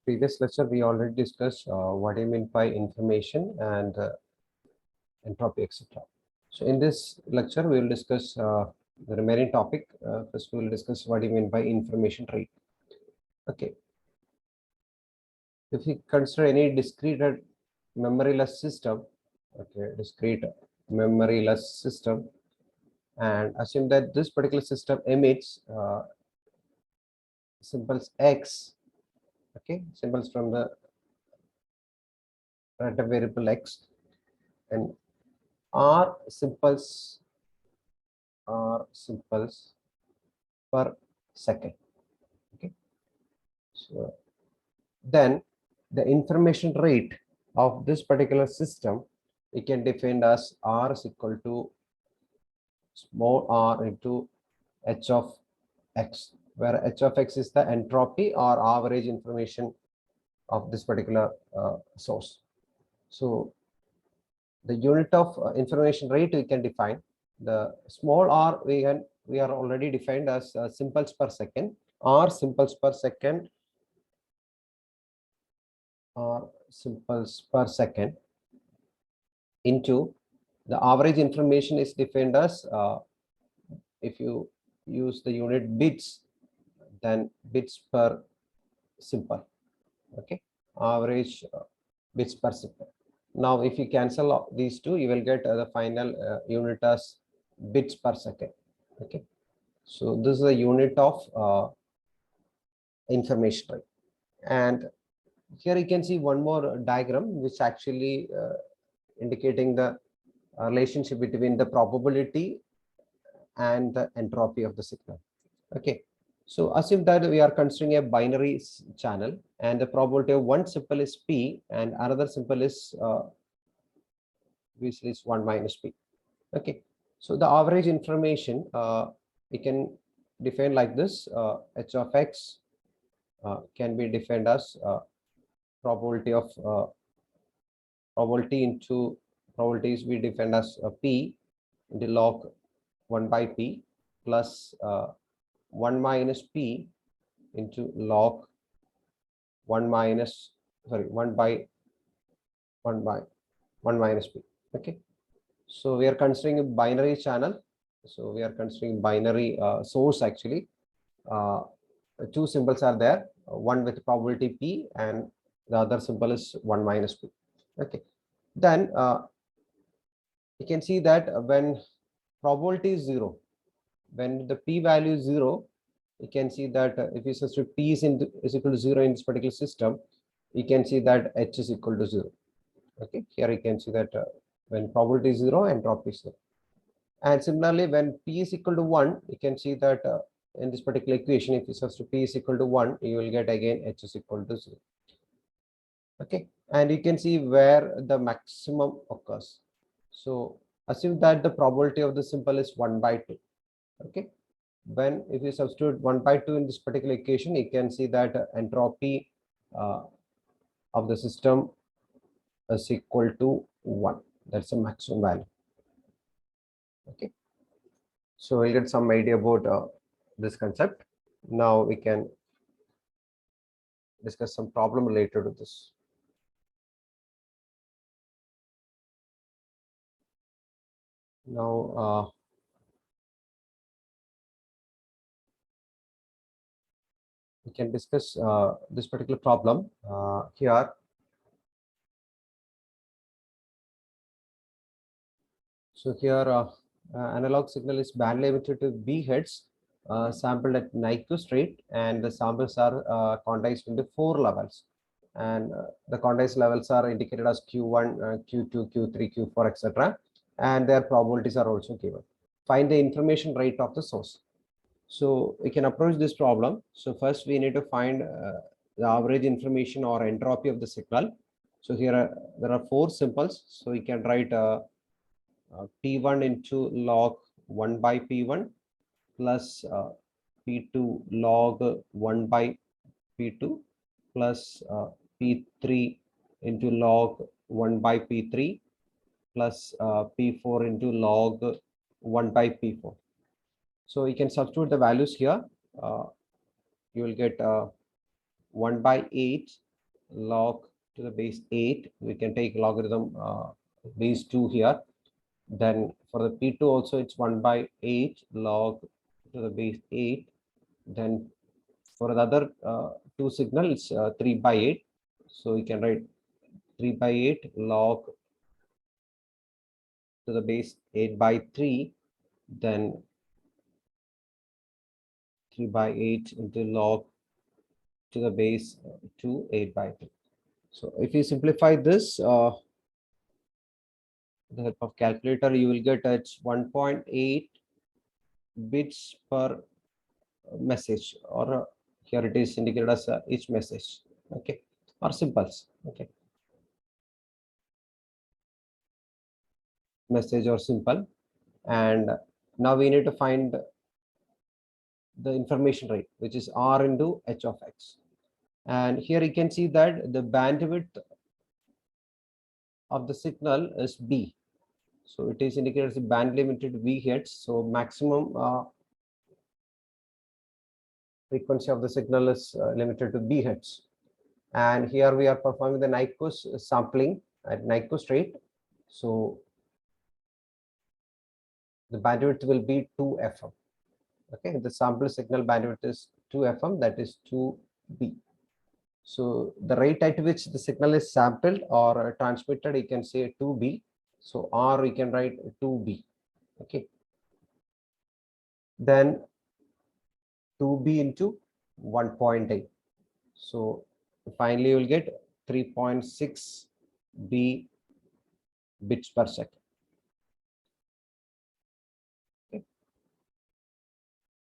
previous lecture, we already discussed what do you mean by information and entropy, etc. So in this lecture, we will discuss the remaining topic. First, we will discuss what do you mean by information rate. Okay. If we consider any discrete memoryless system, okay, discrete memoryless system, and assume that this particular system emits symbols x, okay, symbols from the random variable x, and r symbols per second. Okay, so then the information rate of this particular system we can define as r is equal to small r into h of x, where h of x is the entropy or average information of this particular source. So the unit of information rate we can define. The small r we are already defined as symbols per second. R symbols per second or symbols per second into the average information is defined as if you use the unit bits, then bits per symbol. Okay, average bits per second. Now if you cancel these two, you will get the final unit as bits per second. Okay, so this is the unit of information rate. And here you can see one more diagram which actually indicating the relationship between the probability and the entropy of the signal. Okay, so assume that we are considering a binary channel and the probability of one symbol is p and another symbol is obviously is 1 minus p. Okay, so the average information we can define like this. H of x can be defined as probability of probability into probabilities we define as p into log 1 by p plus 1 minus p into log 1 minus 1 by 1 minus p. Okay, so we are considering a binary channel, so we are considering binary source. Actually two symbols are there, one with probability p and the other symbol is 1 minus p. Okay, then you can see that when probability is 0, when the p value is 0, you can see that if you substitute p is equal to 0 in this particular system, you can see that h is equal to 0. Okay, here you can see that when probability is 0, entropy is 0. And similarly, when p is equal to 1, you can see that in this particular equation, if you substitute p is equal to 1, you will get again h is equal to 0. Okay, and you can see where the maximum occurs. So assume that the probability of the symbol is 1 by 2. Okay, when if you substitute 1 by 2 in this particular equation, you can see that entropy of the system is equal to 1. That's a maximum value. Okay, so we'll get some idea about this concept. Now we can discuss some problem related to this. Now we can discuss this particular problem here. So here analog signal is bandly emitted to B hertz, sampled at Nyquist rate, and the samples are quantized into 4 levels. And the quantized levels are indicated as Q1, Q2, Q3, Q4, etc. And their probabilities are also given. Find the information rate of the source. So we can approach this problem. So first we need to find the average information or entropy of the signal. So here there are 4 symbols. So we can write P1 into log 1 by P1 plus P2 log 1 by P2 plus P3 into log 1 by P3 plus P4 into log 1 by P4. So you can substitute the values here. You will get 1 by 8 log to the base 8. We can take logarithm base 2 here. Then for the P2 also it's 1 by 8 log to the base 8. Then for the other two signal it's 3 by 8. So we can write 3 by 8 log to the base 8 by 3. Then 3 by 8 into log to the base 2 8 by 3. So if you simplify this, with the help of calculator, you will get it's 1.8 bits per message, or here it is indicated as each message, okay, or symbols, okay, message or symbol. And now we need to find the information rate, which is R into H of X. And here you can see that the bandwidth of the signal is B. So it is indicated as a band limited V hertz. So maximum frequency of the signal is limited to B hertz. And here we are performing the Nyquist sampling at Nyquist rate. So the bandwidth will be 2 FM. Okay, the sample signal bandwidth is 2 FM, that is 2B. So the rate at which the signal is sampled or transmitted, you can say 2B. So R we can write 2B. Okay. Then 2B into 1.8. So finally you will get 3.6 B bits per second. Okay.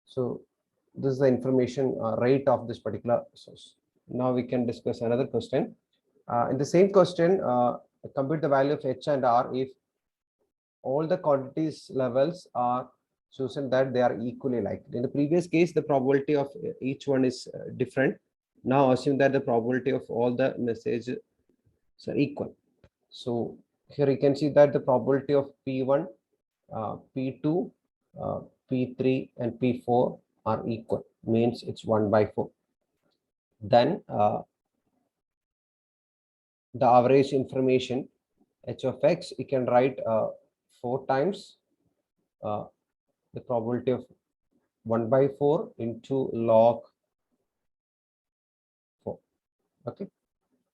So this is the information rate of this particular source. Now we can discuss another question. In the same question, compute the value of H and R if all the quantities levels are chosen that they are equally likely. In the previous case, the probability of each one is different. Now assume that the probability of all the messages are equal. So here you can see that the probability of P1, P2, P3 and P4 are equal, means it's 1 by 4. Then the average information H of X, you can write 4 times the probability of 1 by 4 into log 4. Okay,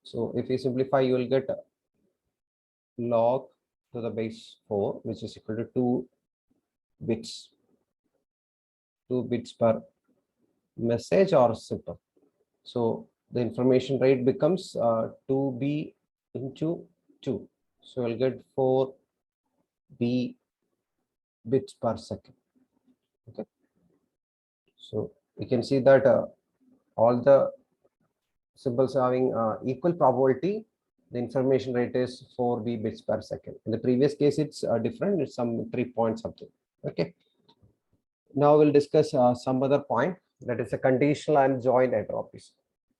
so if you simplify, you will get log to the base 4, which is equal to 2 bits per message or symbol. So the information rate becomes 2B into 2. So you'll get 4B bits per second. Okay, so you can see that all the symbols having equal probability, the information rate is 4B bits per second. In the previous case, it's different, it's some 3 point something. Okay, now we'll discuss some other point, that is a conditional and joint entropies.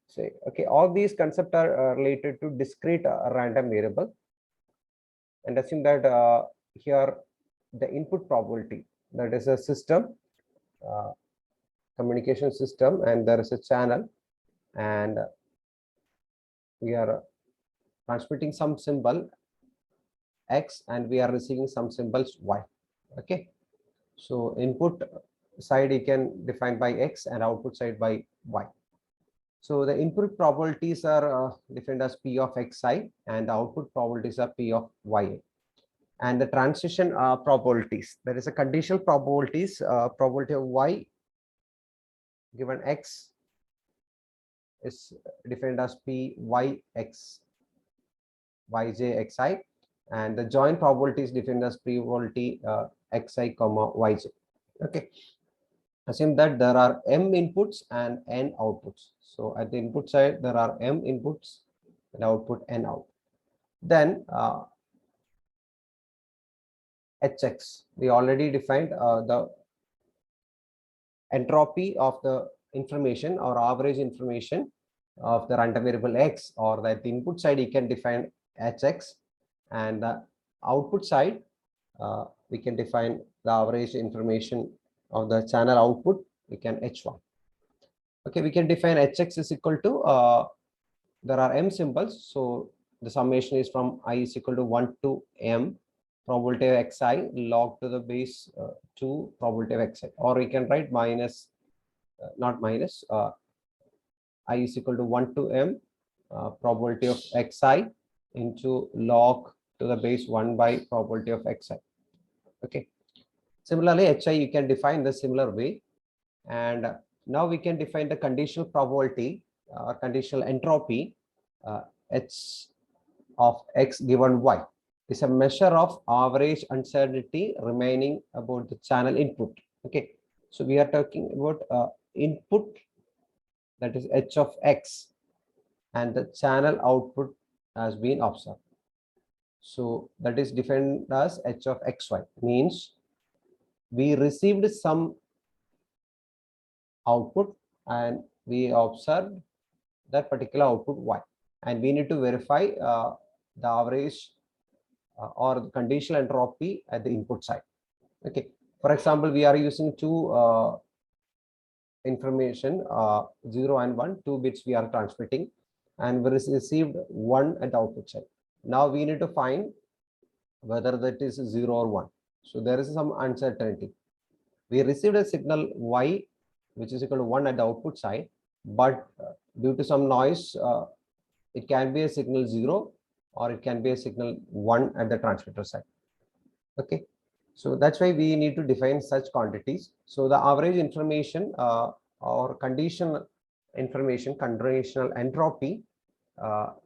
Say, okay, all these concepts are related to discrete random variable, and assume that here the input probability, that is a system, communication system, and there is a channel, and we are transmitting some symbol X and we are receiving some symbols Y. Okay, so input side you can define by X and output side by Y. So the input probabilities are defined as P of Xi and the output probabilities are P of Ya. And the transition probabilities, there is a conditional probabilities, probability of Y given X is defined as Pyx, Yj, Xi, and the joint probability is defined as probability Xi, Yj. Okay, assume that there are M inputs and N outputs. So at the input side, there are M inputs and output N out. Then Hx, we already defined the entropy of the information or average information of the random variable X, or that the input side you can define Hx, and the output side we can define the average information of the channel output, we can H1. Okay, we can define Hx is equal to there are m symbols, so the summation is from I is equal to 1 to m probability of xi log to the base 2 probability of xi, or we can write minus, not minus, I is equal to 1 to m probability of xi into log to the base 1 by probability of xi. Okay. Similarly, hi you can define the similar way, and now we can define the conditional probability or conditional entropy h of x given y is a measure of average uncertainty remaining about the channel input. Okay, so we are talking about input, that is h of x, and the channel output has been observed. So that is defined as h of xy, means we received some output and we observed that particular output y, and we need to verify the average or the conditional entropy at the input side. Okay, for example, we are using two information, 0 and 1, 2 bits we are transmitting, and we received 1 at the output side. Now we need to find whether that is 0 or 1. So there is some uncertainty. We received a signal y which is equal to 1 at the output side, but due to some noise, it can be a signal 0 or it can be a signal 1 at the transmitter side. Okay, so that's why we need to define such quantities. So the average information or conditional information, conditional entropy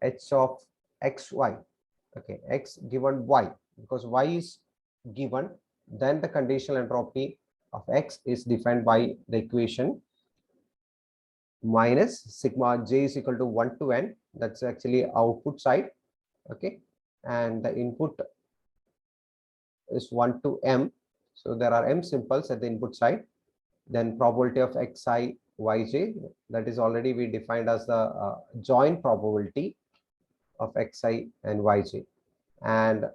h of xy, okay, x given y, because y is given, then the conditional entropy of x is defined by the equation minus sigma j is equal to 1 to n, that's actually output side. Okay, and the input is 1 to m, so there are m simples at the input side. Then probability of xi yj, that is already we defined as the joint probability of xi and yj, and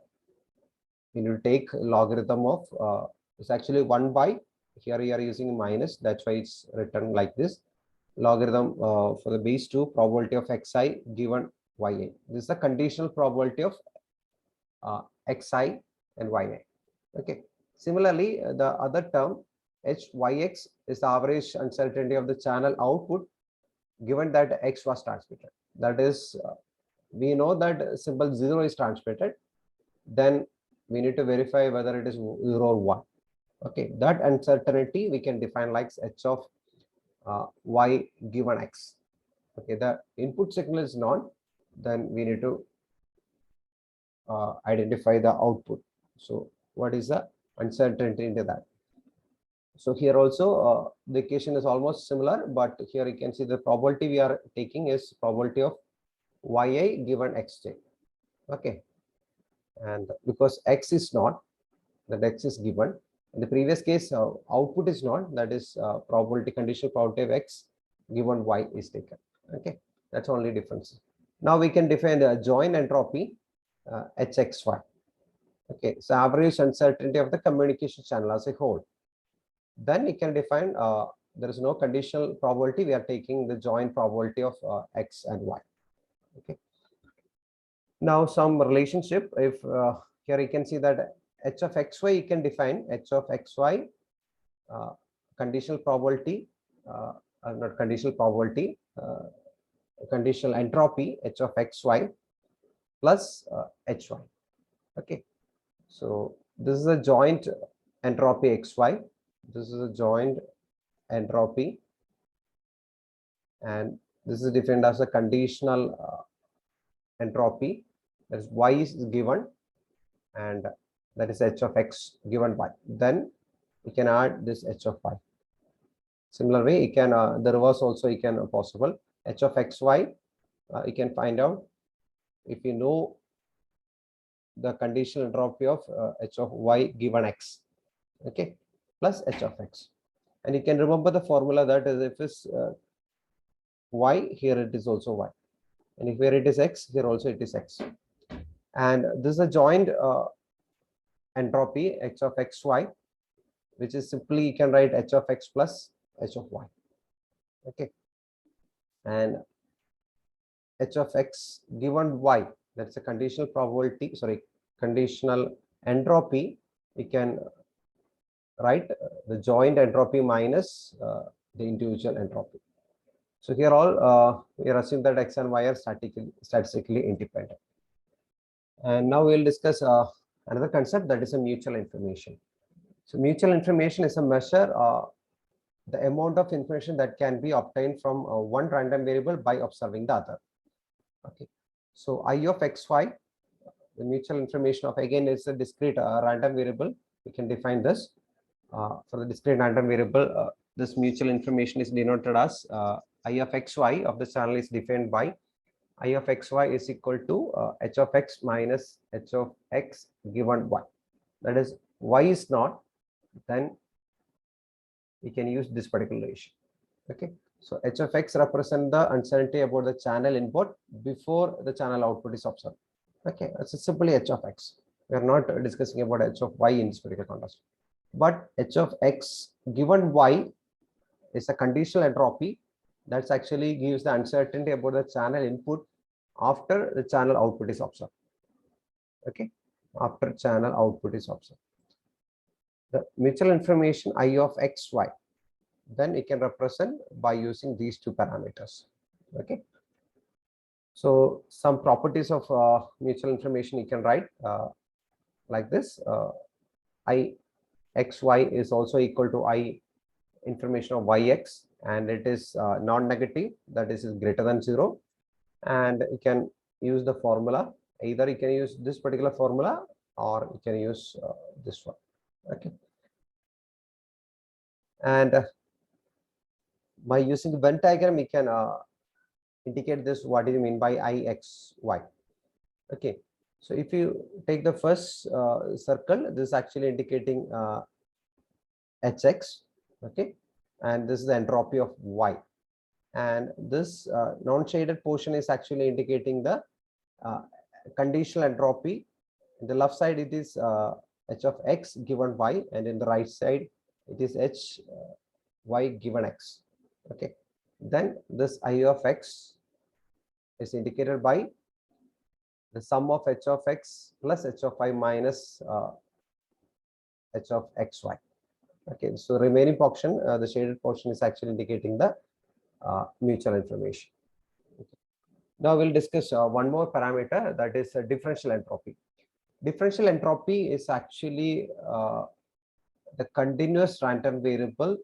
we need to take logarithm of it's actually 1 by, here we are using minus, that's why it's written like this, logarithm for the base 2 probability of xi given ya. This is the conditional probability of xi and ya. Okay, similarly the other term hyx is the average uncertainty of the channel output given that x was transmitted. That is, we know that symbol 0 is transmitted, then we need to verify whether it is 0 or 1. Okay, that uncertainty we can define like h of y given x. Okay, the input signal is known, then we need to identify the output. So what is the uncertainty into that? So here also the equation is almost similar, but here you can see the probability we are taking is probability of yi given xj. Okay, and because x is not, that x is given. In the previous case, output is not, that is probability, conditional probability of x given y is taken. Okay, that's only difference. Now we can define the joint entropy hxy. Okay, so average uncertainty of the communication channel as a whole. Then we can define there is no conditional probability, we are taking the joint probability of x and y. Okay, now some relationship, if here you can see that h of xy, you can define h of xy conditional probability, not conditional probability, conditional entropy h of xy plus hy. Okay, so this is a joint entropy xy, this is a joint entropy, and this is defined as a conditional entropy, that is y is given, and that is h of x given y. Then we can add this h of y. Similar way, you can the reverse also you can possible. H of xy you can find out if you know the conditional entropy of h of y given x. Okay, plus h of x, and you can remember the formula, that is if it's y, here it is also y, and if here it is x, here also it is x. And this is a joint entropy h of xy, which is simply you can write h of x plus h of y. Okay, and h of x given y, that's a conditional probability, sorry, conditional entropy, we can write the joint entropy minus the individual entropy. So here all we are assuming that x and y are statistically independent. And now we will discuss another concept, that is a mutual information. So mutual information is a measure the amount of information that can be obtained from one random variable by observing the other. Okay, so I of xy, the mutual information of, again, is a discrete random variable. We can define this for the discrete random variable. This mutual information is denoted as I of xy of the channel is defined by I of xy is equal to h of x minus h of x given y. That is, y is not, then we can use this particular relation. Okay, so h of x represent the uncertainty about the channel input before the channel output is observed. Okay, it's simply h of x. We are not discussing about h of y in this particular context. But h of x given y is a conditional entropy that actually gives the uncertainty about the channel input after the channel output is observed. Okay, after channel output is observed. The mutual information I of xy, then it can represent by using these two parameters. Okay, so some properties of mutual information you can write like this: I xy is also equal to I information of yx, and it is non-negative, that is greater than 0. And you can use the formula, either you can use this particular formula or you can use this one. Okay, and by using the Venn diagram, we can indicate this, what do you mean by ixy. Okay, so if you take the first circle, this is actually indicating hx. Okay, and this is the entropy of y, and this non-shaded portion is actually indicating the conditional entropy. In the left side it is h of x given y, and in the right side it is h y given x. Okay, then this I of x is indicated by the sum of h of x plus h of y minus h of xy. Okay, so remaining portion, the shaded portion, is actually indicating the mutual information. Okay. Now we'll discuss one more parameter, that is differential entropy. Differential entropy is actually the continuous random variable.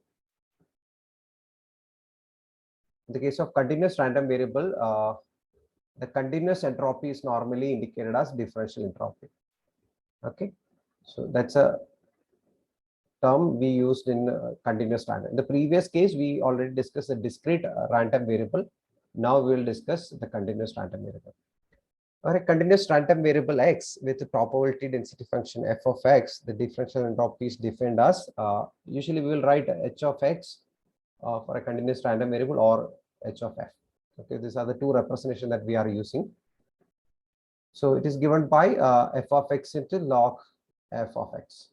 In the case of continuous random variable, the continuous entropy is normally indicated as differential entropy. Okay, so that's a term we used in continuous random. In the previous case, we already discussed the discrete random variable. Now we will discuss the continuous random variable. Or a continuous random variable x with the probability density function f of x, the differential entropy is defined as, usually we will write h of x for a continuous random variable, or h of f. Okay, these are the two representations that we are using. So it is given by f of x into log f of x.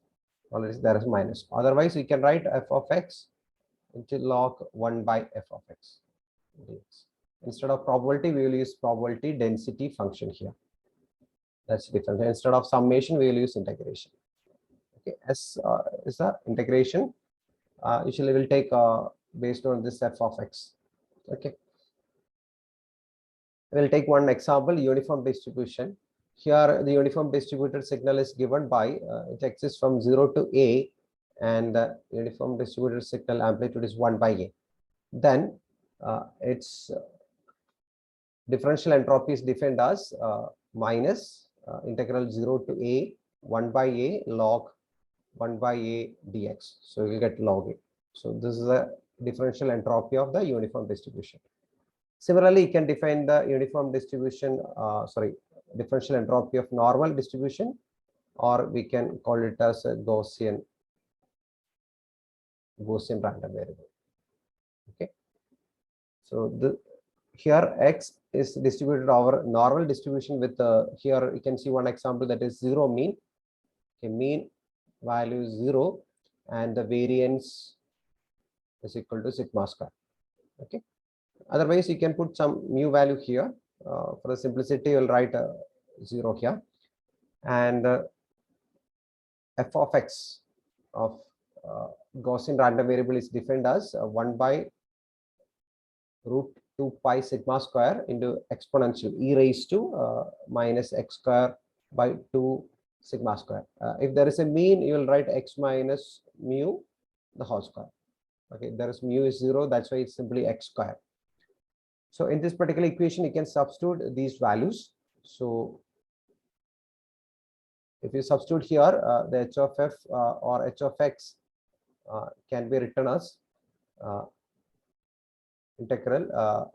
Already there is minus. Otherwise, we can write f of x into log 1 by f of x. Instead of probability, we will use probability density function here. That's different. Instead of summation, we will use integration. Okay, S is the integration. Usually, we'll take based on this f of x. Okay. We'll take one example, uniform distribution. Here, the uniform distributed signal is given by, it exists from 0 to a, and the uniform distributed signal amplitude is 1 by a. Then its differential entropy is defined as minus integral 0 to a 1 by a log 1 by a dx. So you will get log a. So this is the differential entropy of the uniform distribution. Similarly, you can define the uniform distribution, differential entropy of normal distribution, or we can call it as a Gaussian random variable. Okay, so here x is distributed over normal distribution with here you can see one example, that is 0 mean. Okay, mean value is 0, and the variance is equal to sigma square. Okay. Otherwise, you can put some mu value here, for the simplicity, we'll write 0 here. And f of x of Gaussian random variable is defined as 1 by root 2 pi sigma square into exponential e raised to minus x square by 2 sigma square. If there is a mean, you will write x minus mu the whole square. Okay, there is mu is 0, that's why it's simply x square. So in this particular equation, you can substitute these values. So if you substitute here, the h of f or h of x can be written as integral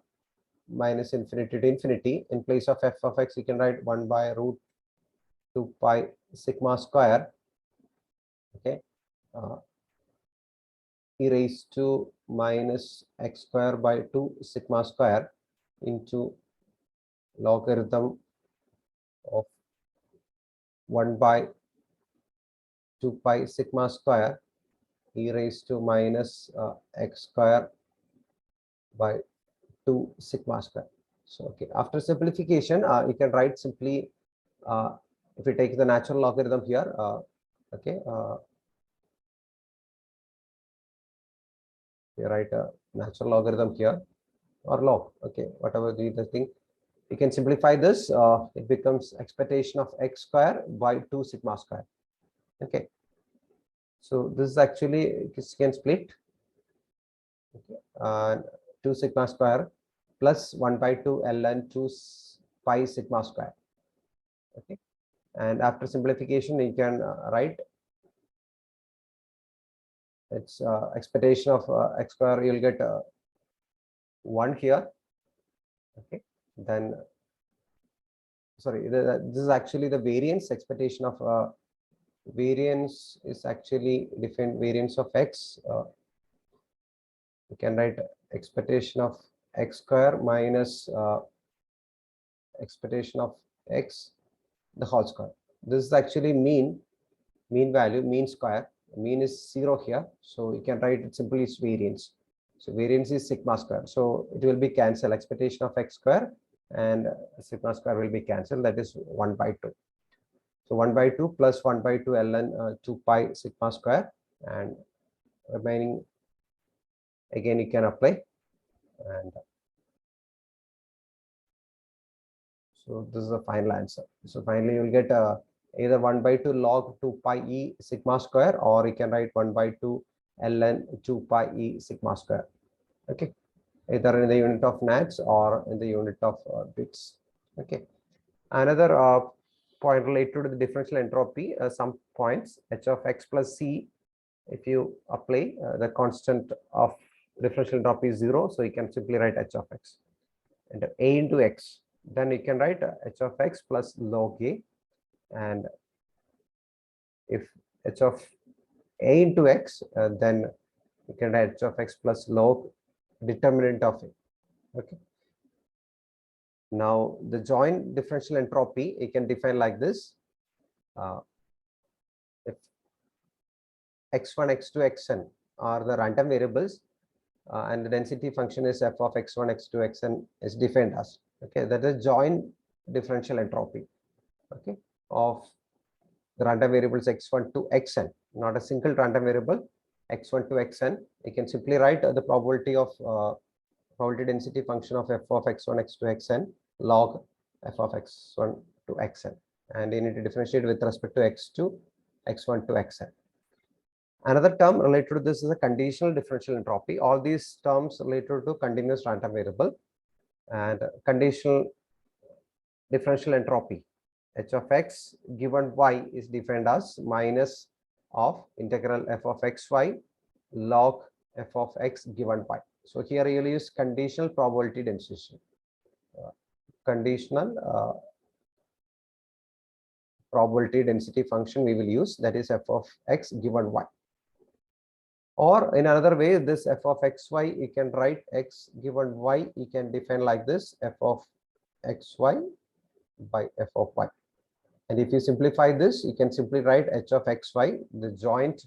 minus infinity to infinity. In place of f of x, you can write 1 by root 2 pi sigma square, okay, e raised to minus x square by 2 sigma square into logarithm of 1 by 2 pi sigma square e raised to minus x square by 2 sigma square. So okay, after simplification, you can write simply, if you take the natural logarithm here, okay, you write a natural logarithm here or log, okay, whatever the thing, you can simplify this. It becomes expectation of x square by 2 sigma square. Okay, so this is actually, this can split, okay, 2 sigma square plus 1 by 2 ln 2 pi sigma square. Okay, and after simplification, you can write its expectation of x square. You'll get 1 here. Okay, then sorry, this is actually the variance. Expectation of variance is actually different variance of x. You can write expectation of x square minus expectation of x the whole square. This is actually mean value, mean square. Mean is 0 here, so you can write it simply as variance. So variance is sigma square, so it will be cancelled. Expectation of x square and sigma square will be cancelled. That is 1 by 2. So 1 by 2 plus 1 by 2 ln 2 pi sigma square, and remaining again you can apply. And so this is the final answer. So finally you will get either 1 by 2 log 2 pi e sigma square, or you can write 1 by 2 ln 2 pi e sigma square. Okay, either in the unit of nats or in the unit of bits. Okay, another point related to the differential entropy, some points h of x plus c, if you apply the constant of differential entropy is 0, so you can simply write h of x and a into x. Then you can write h of x plus log a, and if h of a into x, then you can write h of x plus log determinant of a. Okay, now the joint differential entropy you can define like this. If x1, x2, xn are the random variables, and the density function is f of x1, x2, xn is defined as, okay, that is joint differential entropy, okay, of the random variables x1 to xn, not a single random variable x1 to xn. You can simply write the probability of probability density function of f of x1, x2, xn log f of x1 to xn, and you need to differentiate with respect to x2, x1 to xn. Another term related to this is a conditional differential entropy. All these terms related to continuous random variable. And conditional differential entropy, h of x given y is defined as minus of integral f of xy log f of x given y. So here you will use conditional probability density. Conditional probability density function we will use, that is f of x given y. Or in another way, this f of xy, you can write x given y, you can define like this, f of xy by f of y. And if you simplify this, you can simply write h of xy, the joint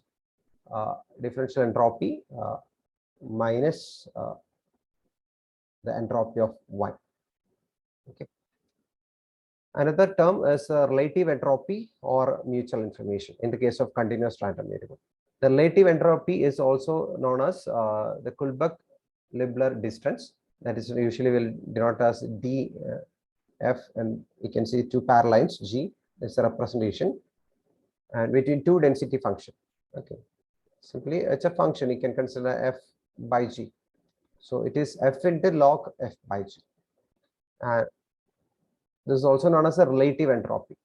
differential entropy minus the entropy of y. Okay. Another term is relative entropy or mutual information in the case of continuous random variable. The relative entropy is also known as the Kullback-Leibler distance. That is usually will denote as D F, and you can see two parallel lines. G is a representation, and between two density function. Okay, simply it's a function. You can consider F by G. So it is F into log F by G. And this is also known as a relative entropy.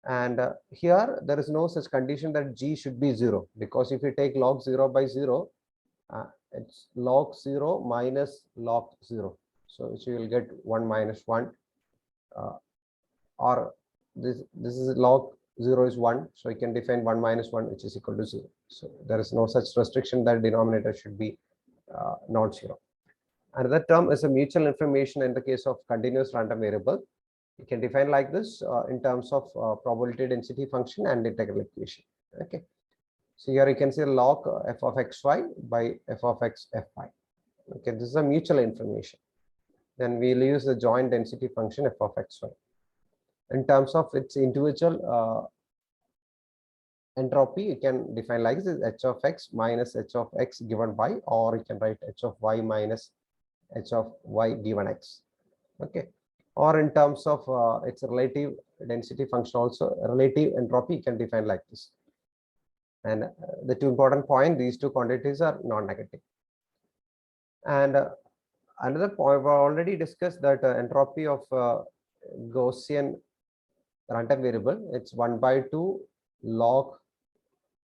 And here there is no such condition that G should be 0, because if you take log 0 by 0, it's log 0 minus log 0. So you will get 1 minus 1, or this is log 0 is 1. So you can define 1 minus 1, which is equal to 0. So there is no such restriction that denominator should be non-zero. Another term is a mutual information in the case of continuous random variable. You can define like this in terms of probability density function and integral equation. Okay. So here you can see log f of xy by f of x fy. Okay, this is a mutual information. Then we'll use the joint density function f of xy. In terms of its individual entropy, you can define like this: h of x minus h of x given by, or you can write h of y minus h of y given x. Okay. Or in terms of its relative density function, also relative entropy, you can define like this. And the two important point, these two quantities are non-negative. And another point, we've already discussed that entropy of Gaussian random variable, it's 1 by 2 log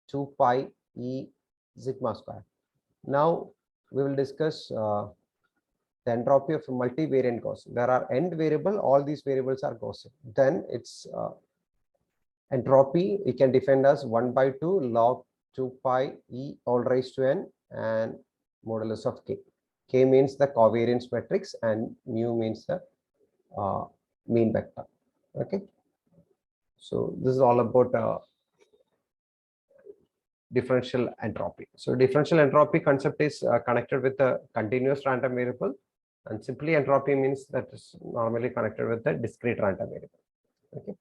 2 pi e sigma square. Now we will discuss the entropy of a multivariate Gaussian. There are n variable, all these variables are Gaussian. Then its entropy we can define as 1 by 2 log 2 pi e all raised to n and modulus of k. K means the covariance matrix and mu means the mean vector. Okay. So this is all about differential entropy. So differential entropy concept is connected with a continuous random variable, and simply entropy means that is normally connected with the discrete random variable. Okay.